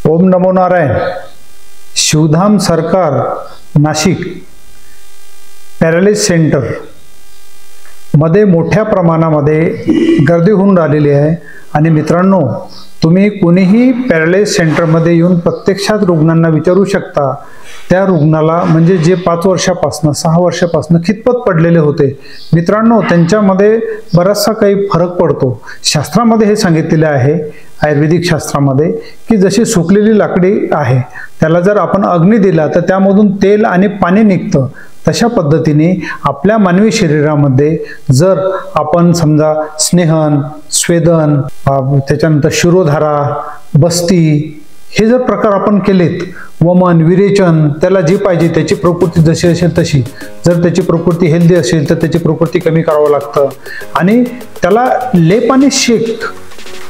ओम नमो नारायण। शिवधाम सरकार Nashik paralysis centre मध्ये मोठ्या प्रमाणामध्ये गर्दी होऊन राहिलेली आहे। आणि मित्रांनो, तुम्ही कोणीही पॅरालिसिस सेंटरमध्ये येऊन प्रत्यक्षात रुग्णांना विचारू शकता, त्या रुग्णाला म्हणजे जे 5 वर्षापासून 6 वर्षापासून खितपत पडलेले होते मित्रांनो, त्यांच्यामध्ये बराचसा काही फरक पडतो। शास्त्रामध्ये हे सांगितलेले आहे, आयुर्वेदिक शास्त्रामध्ये, की जशी सुकलेली लाकडी आहे त्याला जर आपण अग्नी दिला तर त्यामधून तेल आणि पाणी निघतं। तशा पद्धतीने आपल्या मानवी शरीरामध्ये जर आपण समजा स्नेहन, स्वेदन, त्याच्यानंतर शिरोधारा, बस्ती हे जर प्रकार आपण केलेत, वमन, विरेचन, त्याला जे पाहिजे त्याची प्रकृती जशी असेल तशी, जर त्याची प्रकृती हेल्दी असेल तर त्याची प्रकृती कमी करावं लागतं। आणि त्याला लेप आणि शेक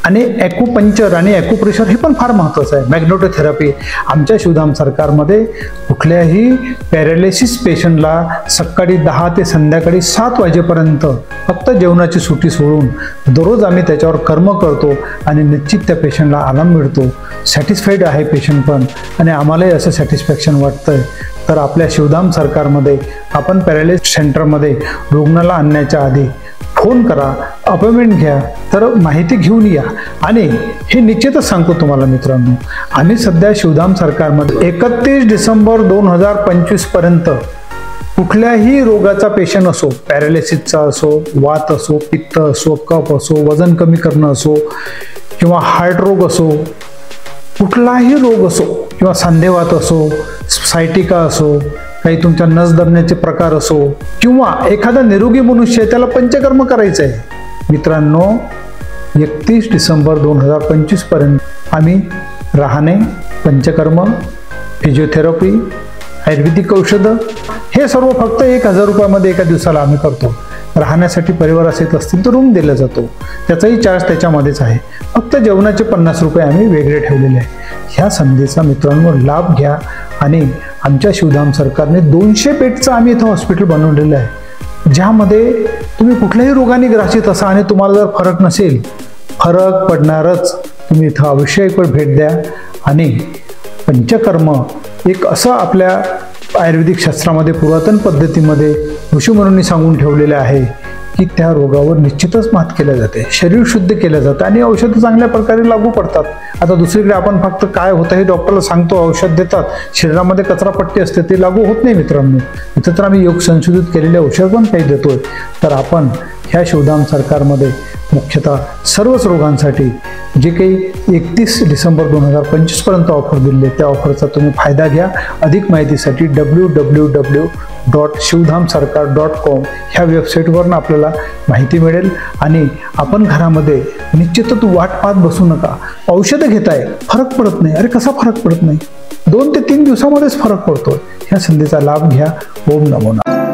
आणि ॲक्युपंक्चर आणि ॲक्युप्रेशर हे पण फार महत्त्वाचं आहे। मॅग्नेटोथेरपी आमच्या शिवधाम सरकारमध्ये कुठल्याही पॅरालिसिस पेशंटला सकाळी 10 ते संध्याकाळी 7 वाजेपर्यंत फक्त जेवणाची सुट्टी सोडून दररोज आम्ही त्याच्यावर कर्म करतो आणि निश्चित त्या पेशंटला आराम मिळतो। सॅटिस्फाईड आहे पेशंट पण, आणि आम्हालाही असं सॅटिस्फॅक्शन वाटतंय। तर आपल्या शिवधाम सरकारमध्ये आपण पॅरालिसिस सेंटरमध्ये रुग्णाला आणण्याच्या आधी फोन करा, अपॉइंटमेंट घ्या, तर माहिती घेऊन या। आणि हे निश्चितच सांगतो तुम्हाला मित्रांनो, आम्ही सध्या शिवधाम सरकारमध्ये 31 डिसेंबर 2025 पर्यंत कुठल्याही रोगाचा पेशंट असो, पॅरालिसिसचा असो, वात असो, पित्त असो, कफ असो, वजन कमी करणं असो, किंवा हार्ट रोग असो, कुठलाही रोग असो, किंवा सांधेवात असो, सायटिका असो, काही तुमच्या नस दबण्याचे प्रकार असो, किंवा एखादा निरोगी मनुष्य त्याला पंचकर्म करायचं आहे मित्रांनो, 31 डिसेंबर 2025 पर्यंत आम्ही राहणे, पंचकर्म, फिजिओथेरपी, आयुर्वेदिक औषधं हे सर्व फक्त 1000 रुपयामध्ये एका दिवसाला आम्ही करतो। राहण्यासाठी परिवार असेल असतील तर रूम दिला जातो, त्याचाही चार्ज त्याच्यामध्येच आहे। फक्त जेवणाचे 50 रुपये आम्ही वेगळे ठेवलेले आहे। ह्या संधीचा मित्रांनो लाभ घ्या। आणि आमच्या शिवधाम सरकारने 200 बेडचं आम्ही इथं हॉस्पिटल बनवलेलं आहे, ज्यामध्ये तुम्ही कुठल्याही रोगाने ग्रासित असा आणि तुम्हाला जर फरक नसेल, फरक पडणारच, तुम्ही इथं अवश्य एक वेळ भेट द्या। आणि पंचकर्म एक असं आपल्या आयुर्वेदिक शास्त्रामध्ये पुरातन पद्धतीमध्ये ऋषीमुनींनी सांगून ठेवलेले आहे की त्या रोगावर निश्चितच मात केल्या जाते, शरीर शुद्ध केलं जातं आणि औषधं चांगल्या प्रकारे लागू पडतात। आता दुसरीकडे आपण फक्त काय होतं हे डॉक्टरला सांगतो, औषध देतात, शरीरामध्ये कचरापट्टी असते ते लागू होत नाही मित्रांनो। इथं तर आम्ही योग संशोधित केलेले औषध पण काही देतोय। तर आपण ह्या शिवधाम सरकारमध्ये मुख्यतः सर्वच रोगांसाठी जे काही 31 डिसेंबर 2025 पर्यंत ऑफर दिले, त्या ऑफरचा तुम्ही फायदा घ्या। अधिक माहितीसाठी www.shivdhamsarkar.com ह्या वेबसाईटवरून आपल्याला माहिती मिळेल। आणि आपण घरामध्ये निश्चितच वाट पाहत बसू नका। औषधं घेताय, फरक पडत नाही, अरे कसा फरक पडत नाही, 2 ते 3 दिवसामध्येच फरक पडतो। ह्या संधीचा लाभ घ्या। ओम नमो नारायण।